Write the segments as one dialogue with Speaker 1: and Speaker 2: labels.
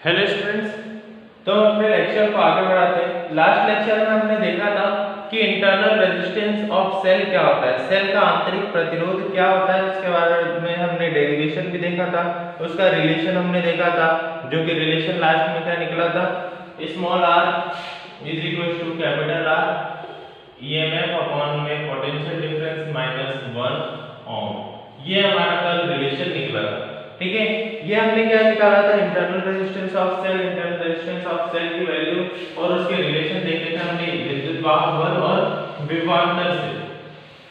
Speaker 1: Hello students. तो हम अपने लेक्चर को आगे बढ़ाते हैं। लास्ट लेक्चर में हमने देखा था कि इंटरनल रेजिस्टेंस ऑफ सेल क्या होता है, सेल का आंतरिक प्रतिरोध क्या होता है, उसके बारे में हमने डेरिवेशन भी देखा था, उसका रिलेशन हमने देखा था, जो कि रिलेशन लास्ट में क्या निकला था, small r is equal to capital R EMF upon में पोटेंशियल डिफरेंस -1 ओम। ये हमारा कल रिलेशन निकला था। ठीक है, ये हमने क्या निकाला था, internal resistance of cell, internal resistance of cell की वैल्यू और उसके रिलेशन देखे थे हमने विद्युत वाहक बल और विभवांतर से।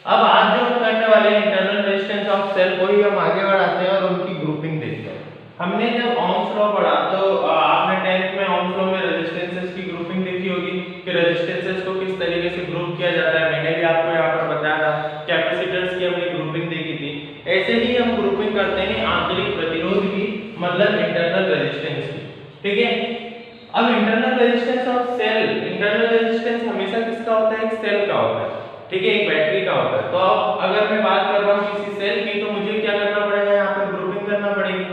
Speaker 1: अब आज जो हम करने वाले हैं इंटरनल रेजिस्टेंस ऑफ सेल को ही हम आगे बढ़ाते हैं और उनकी ग्रुपिंग देखते हैं। हमने जब ओम्स लॉ पढ़ा तो आपने 10th में ओम्स लॉ में रेजिस्टेंसेस की ग्रुपिंग देखी होगी कि रेजिस्टेंसेस को किस तरीके से ग्रुप किया जाता है। मैंने भी आपको यहाँ पर बताया था, कैपेसिटर्स की हमने ग्रुपिंग देखी थी। ऐसे ही हम ग्रुपिंग करते हैं आंतरिक प्रतिरोध की, मतलब इंटरनल रेजिस्टेंस की। ठीक है, अब internal resistance of cell, internal resistance हमेशा किसका होता है, एक सेल का होता है। ठीक है, एक बैटरी का होता है। तो अब अगर मैं बात कर रहा हूँ किसी सेल की, तो मुझे क्या करना पड़ेगा, यहाँ पर ग्रुपिंग करना पड़ेगी।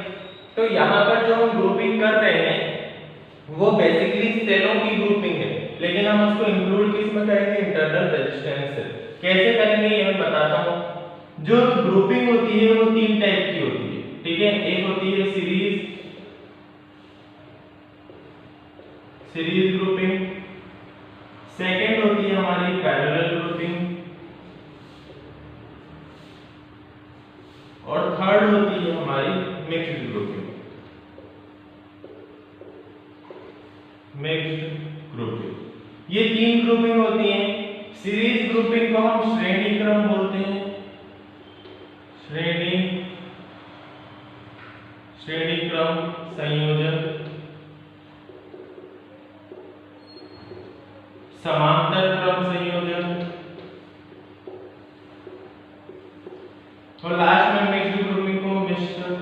Speaker 1: तो यहाँ पर जो हम ग्रुपिंग कर रहे हैं वो बेसिकली सेलों की ग्रुपिंग है, लेकिन हम उसको इंक्लूड किस में करेंगे, इंटरनल रेजिस्टेंस से। कैसे करेंगे ये मैं बताता हूँ। जो ग्रुपिंग होती है वो तीन टाइप की होती है। ठीक है, एक होती है सीरीज ग्रुपिंग, सेकंड होती है हमारी पैरेलल ग्रुपिंग और थर्ड होती है हमारी मिक्स्ड ग्रुपिंग। मिक्स्ड ग्रुपिंग, ये तीन ग्रुपिंग होती हैं। सीरीज ग्रुपिंग को हम श्रेणी क्रम बोलते हैं, श्रेणी क्रम संयोजन, समांतर क्रम संयोजन और लास्ट में मिक्स्ड ग्रुपिंग को मिश्रित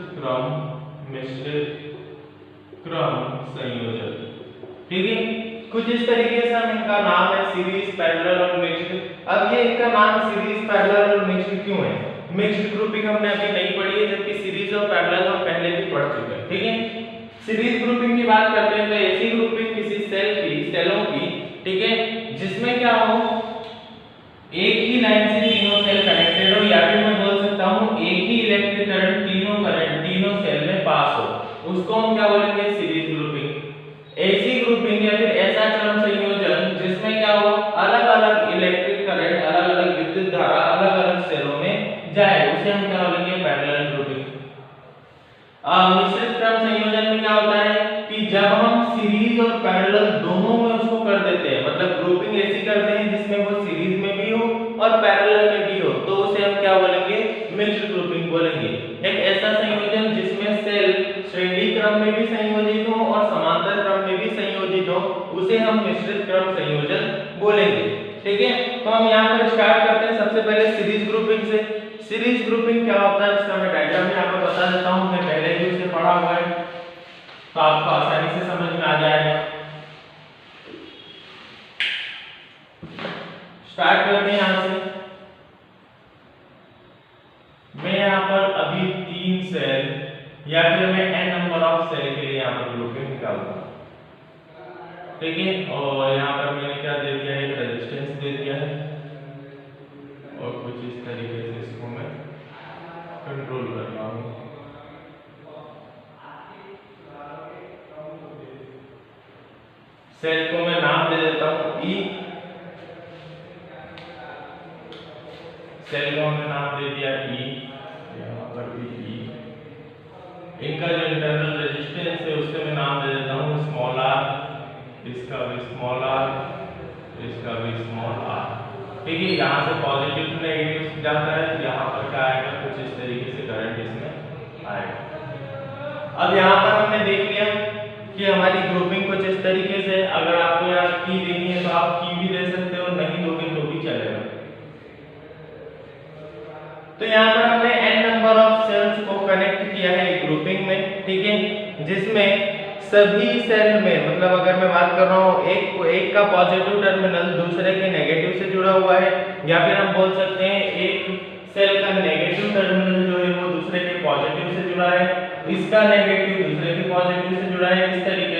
Speaker 1: क्रम संयोजन। ठीक है, कुछ इस तरीके से हम इनका नाम है सीरीज, पैरेलल और मिक्स्ड। अब ये इनका नाम सीरीज, पैरेलल और मिक्स्ड क्यों है? मिक्स्ड ग्रुपिंग हमने अभी नहीं पढ़ी है, जबकि सीरीज और पैरेलल हम पहले भी पढ़ चुके हैं। ठीक है, सीरीज ग्रुपिंग की बात करते हैं तो ऐसी ग्रुपिंग किसी सेलों की, ठीक है, जिसमें क्या हो, एक ही लाइन से तीनों सेल कनेक्टेड हो, या फिर मैं बोल सकता हूं एक ही इलेक्ट्रिक करंट तीनों सेल में पास हो, उसको हम क्या बोलेंगे, सीरीज ग्रुपिंग। ऐसी ग्रुपिंग या फिर ऐसा क्रम संयोजन जिसमें क्या हो, अलग अलग इलेक्ट्रिक करंट, अलग अलग विद्युत धारा अलग अलग सेलों में जाए, उसे हम क्या बोलेंगे, पैरेलल ग्रुपिंग। मिश्रित क्रम संयोजन में क्या होता है कि जब हम सीरीज और पैरेलल दोनों में उसको कर देते हैं, मतलब ग्रुपिंग ऐसी करते हैं जिसमें वो सीरीज में भी हो और पैरेलल में भी हो, तो उसे हम क्या बोलेंगे, मिक्स्ड ग्रुपिंग बोलेंगे। एक ऐसा संयोजन जिसमें सेल श्रेणी क्रम में भी संयोजित हो और समांतर क्रम में भी संयोजित हो, उसे हम मिश्रित क्रम संयोजन बोलेंगे। ठीक है, तो हम यहाँ पर स्टार्ट करते हैं सबसे पहले सीरीज ग्रुपिंग से। सीरीज ग्रुपिंग क्या होता है उसका मैं डायग्राम यहाँ पर बता देता हूँ, मैं पहले भी उसे पढ़ा हुआ है तो आपको आसानी से समझ में आ जाएगा। स्टार्ट करते हैं यहाँ से। मैं यहाँ पर अभी 3 सेल या फिर मैं n नंबर ऑफ सेल के लिए यहाँ पर ग्रुपिंग निकालूंगा। ठीक है, और यहाँ पर मैंने क्या दे दिया है, एक रेजिस्टेंस दे दिया है और कुछ इस तरीके से इसको मैं कंट्रोल कर रहा हूँ। सेल को मैं नाम दे देता हूँ E, सेल को हमने नाम दे दिया E, यहाँ पर भी E। इनका जो इंटरनल रेजिस्टेंस है उससे मैं नाम दे देता हूँ स्मॉल r, इसका भी स्मॉल r, इसका भी स्मॉल r। ठीक है, यहाँ से पॉजिटिव टू नेगेटिव जाता है, यहाँ पर क्या आएगा, कुछ इस तरीके से करंट इसमें आएगा। अब यहाँ पर हमने देख लिया कि हमारी ग्रुपिंग कुछ इस तरीके से, अगर आपको यहाँ की देनी है तो आप की भी दे सकते हो, नहीं दोगे तो भी चलेगा। तो यहाँ पर हमने n नंबर ऑफ सेल्स को कनेक्ट किया है ग्रुपिंग में। ठीक है, जिसमें सभी सेल में, मतलब अगर मैं बात कर रहा हूँ एक का पॉजिटिव टर्मिनल दूसरे के नेगेटिव से जुड़ा हुआ है, या फिर हम बोल सकते हैं एक सेल का नेगेटिव टर्मिनल जो है वो दूसरे के पॉजिटिव से जुड़ा है, इसका नेगेटिव दूसरे के पॉजिटिव से जुड़ा है। इस तरीके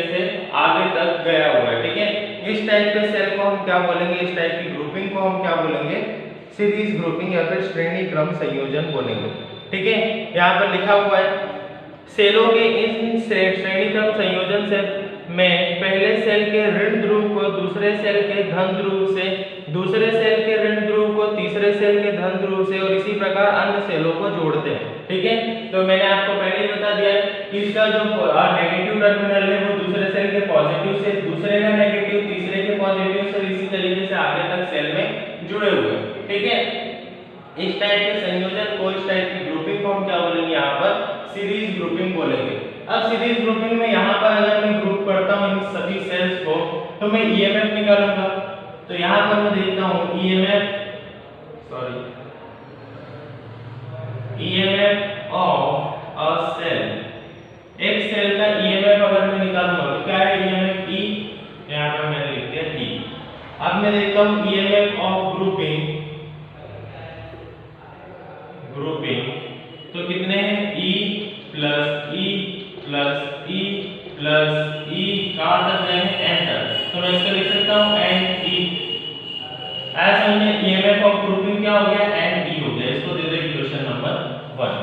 Speaker 1: गया हुआ है, ठीक है। इस टाइप के सेल को हम क्या बोलेंगे, इस टाइप की ग्रुपिंग को हम क्या बोलेंगे, सीरीज ग्रुपिंग या फिर श्रेणी क्रम संयोजन बोलेंगे, ठीक है। यहाँ पर लिखा हुआ है सेलों के इन श्रेणी क्रम संयोजन से में पहले सेल के ऋण ध्रुव को दूसरे सेल के धन ध्रुव से, दूसरे सेल के ऋण ध्रुव को तीसरे सेल के धन ध्रुव से और इसी प्रकार अन्य सेलों को जोड़ते हैं, ठीक है। तो मैंने आपको पहले ही बता दिया है कि इसका जो नेगेटिव टर्मिनल है वो दूसरे सेल के पॉजिटिव से, दूसरे का नेगेटिव तीसरे के पॉजिटिव से, इसी तरीके से आगे तक सेल में जुड़े हुए हैं, ठीक है। इस टाइप के संयोजन को, इस टाइप की ग्रुपिंग को हम क्या बोलेंगे, यहाँ पर सीरीज ग्रुपिंग बोलेंगे। अब सीरीज ग्रुपिंग में यहाँ पर अगर मैं ग्रुप करता हूँ इन सभी सेल्स को तो मैं ईएमएफ निकालूंगा। तो यहाँ पर मैं देखता हूँ ईएमएफ ऑफ अ सेल, एक सेल का ईएमएफ अगर मैं निकालूंगा तो क्या है, ईएमएफ ई, यहाँ पर मैंने लिख दिया ई। अब मैं देखता हूँ ईएमएफ ऑफ ग्रुपिंग, तो कितने हैं, E plus E plus E plus E कहाँ तक गए हैं, एन तक। तो मैं इसको लिख सकता हूँ एन ई। ऐसा हमने ईएमएफ ऑफ ग्रुपिंग क्या हो गया, एन ई हो गया। इसको दे दो इक्वेशन नंबर 1।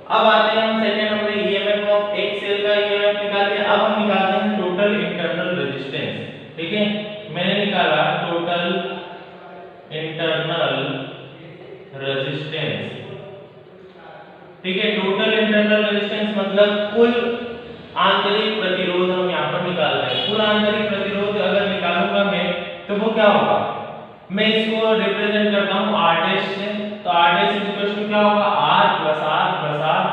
Speaker 1: अब आते हैं हम सेकंड, हमने ईएमएफ ऑफ एक सेल का ईएमएफ निकाल लिया। अब हम निकालते हैं टोटल इंटरनल रेजिस्टेंस, ठीक है। मैंने निकाला टोटल इंटरनल रेजिस्टेंस, ठीक है। टोटल इंटरनल रेजिस्टेंस मतलब कुल आंतरिक प्रतिरोध हम यहाँ पर निकाल रहे हैं। कुल आंतरिक प्रतिरोध अगर निकालूंगा मैं तो वो क्या होगा, मैं इसको रिप्रेजेंट करता हूँ R डैश से। तो R डैश इक्वल टू क्या होगा, R plus R plus R।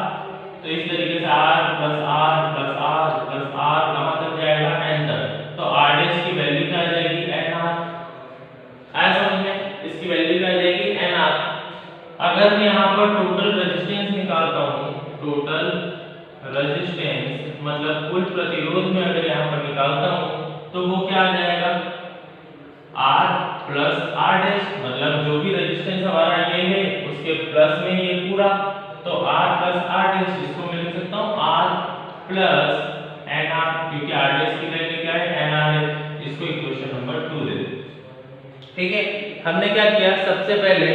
Speaker 1: तो इस तरीके से R plus R plus R plus R कहाँ तक जाएगा, N तक। तो R डैश की वैल्यू क्या आ जाएगी, NR। ऐसा समझें, इसकी वैल्यू क्या आ जाएगी, NR। अगर मैं यहाँ पर टोटल रेजिस्टेंस निकालता हूँ, टोटल रेजिस्टेंस मतलब कुल प्रतिरोध में अगर यहाँ पर निकालता हूँ तो वो क्या आ जाएगा, R प्लस R डैश, मतलब जो भी रेजिस्टेंस हमारा ये है उसके प्लस में ये पूरा, तो R प्लस R डैश, इसको मैं लिख सकता हूँ R प्लस NR, क्योंकि R डैश की वैल्यू क्या है, NR है। इसको इक्वेशन नंबर 2 दे दो, ठीक है। हमने क्या किया, सबसे पहले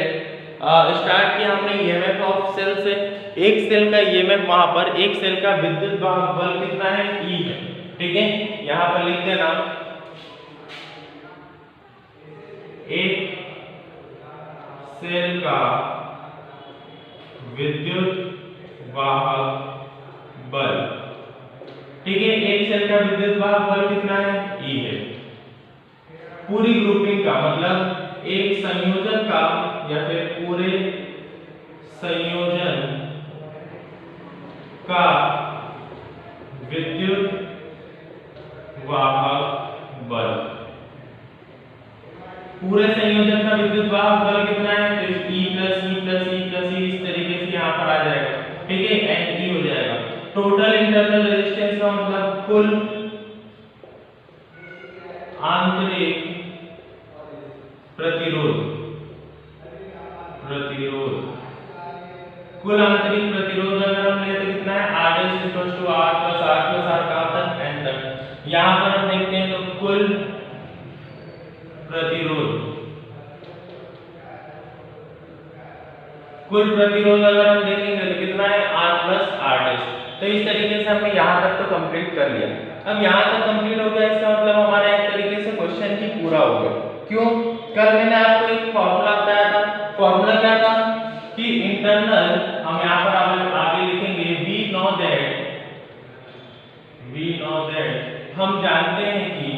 Speaker 1: स्टार्ट किया हमने ईएमएफ ऑफ सेल से। एक सेल का ईएमएफ, वहां पर एक सेल का विद्युत वाहक बल कितना है, E है, ठीक है। यहां पर लिख देना एक सेल का विद्युत वाहक बल, ठीक है। एक सेल का विद्युत वाहक बल कितना है, E है। पूरी ग्रुपिंग का मतलब एक संयोजन का या फिर पूरे संयोजन का विद्युत वाहक बल, पूरे संयोजन का विद्युत वाहक बल कितना है, तो E plus E plus E plus E इस तरीके से यहाँ पर आ जाएगा, ठीक है, NE हो जाएगा। टोटल इंटरनल रेजिस्टेंस का मतलब कुल आंतरिक प्रतिरोध, कुल आंतरिक प्रतिरोध अगर हम ले तो कितना है, R dash equal to R plus R कहाँ तक, N तक। यहाँ पर हम देखते हैं तो कुल प्रतिरोध अगर हम देखेंगे तो कितना है, R प्लस R डैश। तो इस तरीके से हमने यहाँ तक तो कंप्लीट कर लिया। अब यहाँ तक कंप्लीट हो गया, इसका मतलब हमारा एक तरीके से क्वेश्चन ही पूरा हो गया। क्यों, कल मैंने आपको एक फॉर्मूला बताया था। फॉर्मूला क्या था कि इंटरनल, हम यहाँ पर आगे लिखेंगे वी नो दैट हम जानते हैं कि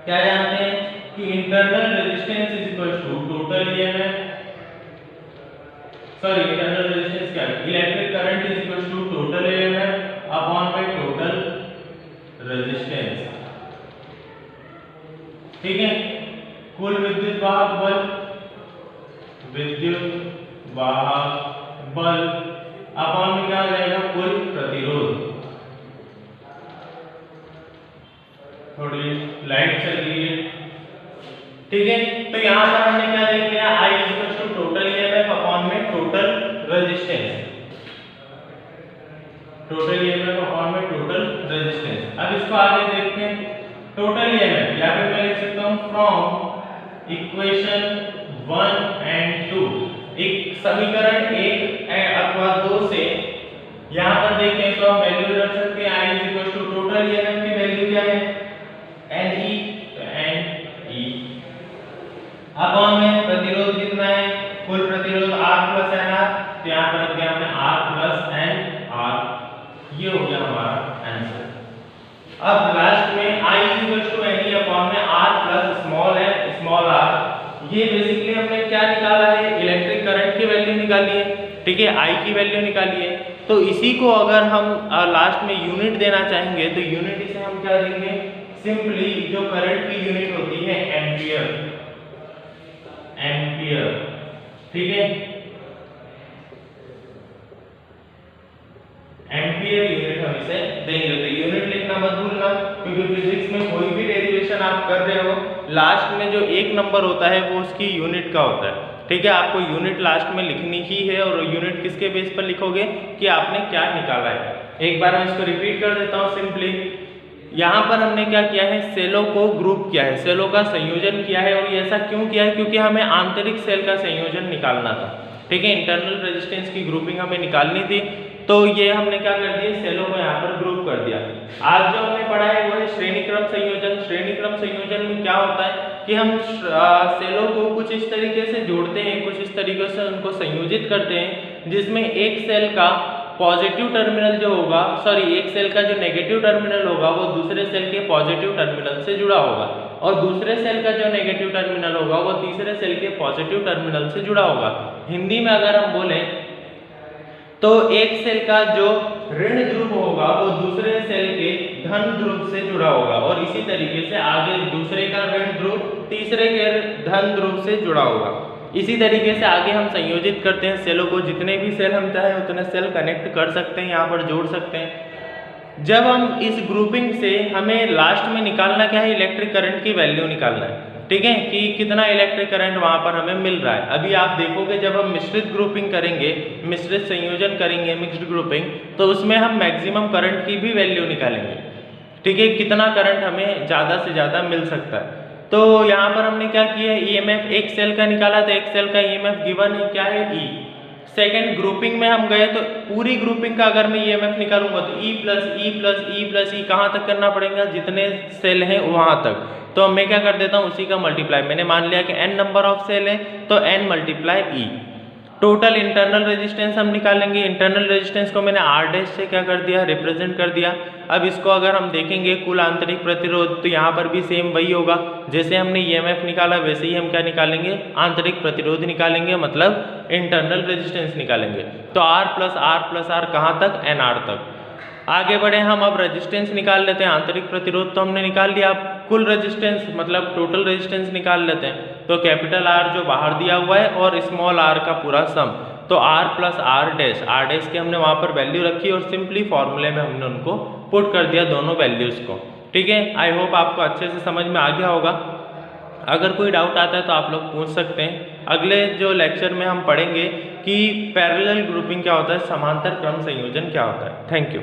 Speaker 1: क्या जानते हैं कि internal resistance is equal to total EMF, sorry internal resistance क्या है, electric current is equal to total EMF upon by total resistance, ठीक है। कुल विद्युत वाहक बल अपॉन में क्या हो जाएगा, कुल प्रतिरोध। थोड़ी लाइट चल रही है, ठीक है। तो यहाँ पर हमने क्या देख लिया, I equal to total EMF upon में total resistance. Total EMF upon में टोटल रेजिस्टेंस। अब इसको आगे देखते हैं। टोटल ईएमएफ यहाँ पे मैं लिख सकता हूँ फ्रॉम इक्वेशन 1 एंड 2, एक समीकरण 1 अथवा 2 से यहाँ पर देखें तो हम वैल्यू रख सकते हैं I is to total EMF की वैल्यू क्या है NE, तो NE अपॉन में प्रतिरोध कितना है, कुल प्रतिरोध R प्लस NR, तो यहाँ पर रख दिया हमने R प्लस NR, ये हो गया हमारा आंसर। अब लास्ट में I equals to NE upon में R plus small n small r, ये बेसिकली हमने क्या निकाला है, इलेक्ट्रिक करंट की वैल्यू निकाली है, ठीक है, I की वैल्यू निकाली है। तो इसी को अगर हम लास्ट में यूनिट देना चाहेंगे तो यूनिट इसे हम क्या देंगे, सिंपली जो करंट की यूनिट होती है एम्पियर, एम्पियर, ठीक है, एम्पियर यूनिट हम इसे देंगे। तो यूनिट लिखना मत भूलना, क्योंकि फिजिक्स में कोई भी डेरिवेशन आप कर रहे हो लास्ट में जो एक नंबर होता है वो उसकी यूनिट का होता है, ठीक है। आपको यूनिट लास्ट में लिखनी ही है, और यूनिट किसके बेस पर लिखोगे कि आपने क्या निकाला है। एक बार मैं इसको रिपीट कर देता हूँ सिंपली। यहाँ पर हमने क्या किया है, सेलों को ग्रुप किया है, सेलों का संयोजन किया है, और ये ऐसा क्यों किया है, क्योंकि हमें आंतरिक सेल का संयोजन निकालना था, ठीक है, इंटरनल रेजिस्टेंस की ग्रुपिंग हमें निकालनी थी। तो ये हमने क्या कर दिया, सेलों को यहाँ पर ग्रुप कर दिया। आज जो हमने पढ़ा है वो है श्रेणी क्रम संयोजन। श्रेणी क्रम संयोजन में क्या होता है कि हम सेलों को कुछ इस तरीके से जोड़ते हैं, कुछ इस तरीके से उनको संयोजित करते हैं, जिसमें एक सेल का पॉजिटिव टर्मिनल जो होगा, सॉरी एक सेल का जो नेगेटिव टर्मिनल होगा वो दूसरे सेल के पॉजिटिव टर्मिनल से जुड़ा होगा, और दूसरे सेल का जो नेगेटिव टर्मिनल होगा वो तीसरे सेल के पॉजिटिव टर्मिनल से जुड़ा होगा। हिंदी में अगर हम बोले तो एक सेल का जो ऋण ध्रुव होगा वो दूसरे सेल के धन ध्रुव से जुड़ा होगा, और इसी तरीके से आगे दूसरे का ऋण ध्रुव तीसरे के धन ध्रुव से जुड़ा होगा। इसी तरीके से आगे हम संयोजित करते हैं सेलों को, जितने भी सेल हम चाहे उतने सेल कनेक्ट कर सकते हैं, यहाँ पर जोड़ सकते हैं। जब हम इस ग्रुपिंग से हमें लास्ट में निकालना क्या है, इलेक्ट्रिक करंट की वैल्यू निकालना है, ठीक है, कि कितना इलेक्ट्रिक करंट वहाँ पर हमें मिल रहा है। अभी आप देखोगे जब हम मिश्रित ग्रुपिंग करेंगे, मिश्रित संयोजन करेंगे, मिक्स्ड ग्रुपिंग, तो उसमें हम मैक्सिमम करंट की भी वैल्यू निकालेंगे, ठीक है, कितना करंट हमें ज़्यादा से ज़्यादा मिल सकता है। तो यहाँ पर हमने क्या किया है, ईएमएफ एक सेल का निकाला, तो एक सेल का ईएमएफ गिवन है क्या है, ई। सेकेंड ग्रुपिंग में हम गए तो पूरी ग्रुपिंग का अगर मैं ईएमएफ निकालूंगा तो E plus E plus E plus E कहाँ तक करना पड़ेगा, जितने सेल हैं वहाँ तक। तो मैं क्या कर देता हूँ, उसी का मल्टीप्लाई, मैंने मान लिया कि n नंबर ऑफ सेल है तो n multiply e. Total internal resistance हम निकालेंगे, इंटरनल रेजिस्टेंस को मैंने R डैश से क्या कर दिया, रिप्रेजेंट कर दिया। अब इसको अगर हम देखेंगे कुल आंतरिक प्रतिरोध, तो यहाँ पर भी सेम वही होगा, जैसे हमने ईएमएफ निकाला वैसे ही हम क्या निकालेंगे, आंतरिक प्रतिरोध निकालेंगे, मतलब इंटरनल रेजिस्टेंस निकालेंगे। तो R प्लस R कहाँ तक, NR तक। आगे बढ़े हम, अब रेजिस्टेंस निकाल लेते हैं। आंतरिक प्रतिरोध तो हमने निकाल लिया, अब कुल रेजिस्टेंस मतलब टोटल रेजिस्टेंस निकाल लेते हैं। तो कैपिटल R जो बाहर दिया हुआ है और स्मॉल r का पूरा सम, तो R प्लस R डैश की हमने वहाँ पर वैल्यू रखी और सिंपली फॉर्मूले में हमने उनको पुट कर दिया दोनों वैल्यूज़ को, ठीक है। आई होप आपको अच्छे से समझ में आ गया होगा। अगर कोई डाउट आता है तो आप लोग पूछ सकते हैं। अगले जो लेक्चर में हम पढ़ेंगे कि पैरेलल ग्रुपिंग क्या होता है, समांतर क्रम संयोजन क्या होता है। Thank you.